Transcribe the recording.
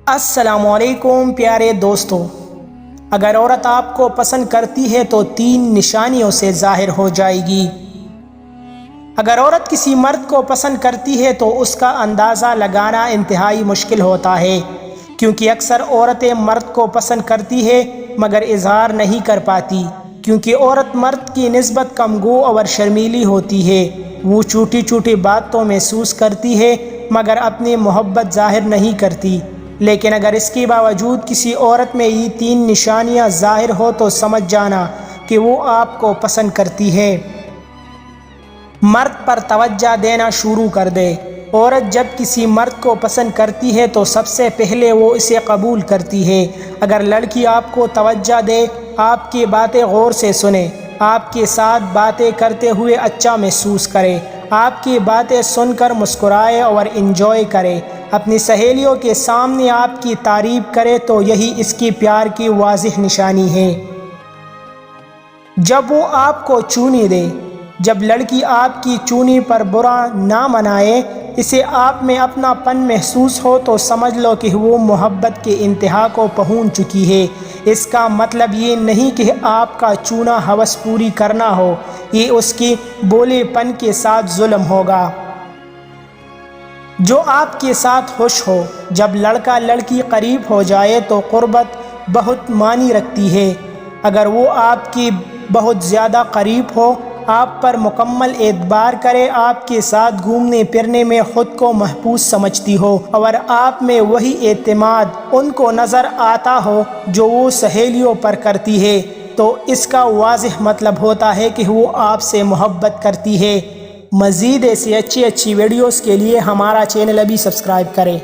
السلام علیکم پیارے دوستو، اگر عورت آپ کو پسند کرتی ہے تو 3 نشانیوں سے ظاہر ہو جائے گی۔ اگر عورت کسی مرد کو پسند کرتی ہے تو اس کا اندازہ لگانا انتہائی مشکل ہوتا ہے، کیونکہ اکثر عورتیں مرد کو پسند کرتی ہے مگر اظہار نہیں کر پاتی، کیونکہ عورت مرد کی نسبت کم گو اور شرمیلی ہوتی ہے۔ وہ چھوٹی چھوٹی بات تو محسوس کرتی ہے مگر اپنی محبت ظاہر نہیں کرتی۔ لیکن اگر اس کے باوجود کسی عورت میں یہ 3 نشانیاں ظاہر ہو تو سمجھ جانا کہ وہ آپ کو پسند کرتی ہے۔ مرد پر توجہ دینا شروع کر دے۔ عورت جب کسی مرد کو پسند کرتی ہے تو سب سے پہلے وہ اسے قبول کرتی ہے۔ اگر لڑکی آپ کو توجہ دے، آپ کی باتیں غور سے سنے، آپ کے ساتھ باتیں کرتے ہوئے اچھا محسوس کرے، آپ کی باتیں سن کر مسکرائے اور انجوائے کرے، اپنی سہیلیوں کے سامنے آپ کی تعریف کرے تو یہی اس کی پیار کی واضح نشانی ہے۔ جب وہ آپ کو چونی دے، جب لڑکی آپ کی چونی پر برا نہ منائے، اسے آپ میں اپنا پن محسوس ہو تو سمجھ لو کہ وہ محبت کے انتہا کو پہنچ چکی ہے۔ اس کا مطلب یہ نہیں کہ آپ کا چونا ہوس پوری کرنا ہو، یہ اس کی بولے پن کے ساتھ ظلم ہوگا۔ جو آپ کے ساتھ خوش ہو، جب لڑکا لڑکی قریب ہو جائے تو قربت بہت معنی رکھتی ہے۔ اگر وہ آپ کی بہت زیادہ قریب ہو، آپ پر مکمل اعتبار کرے، آپ کے ساتھ گھومنے پھرنے میں خود کو محفوظ سمجھتی ہو اور آپ میں وہی اعتماد ان کو نظر آتا ہو جو وہ سہیلیوں پر کرتی ہے، تو اس کا واضح مطلب ہوتا ہے کہ وہ آپ سے محبت کرتی ہے۔ مزید ایسی اچھی ویڈیوز کے لیے ہمارا چینل ابھی سبسکرائب کریں۔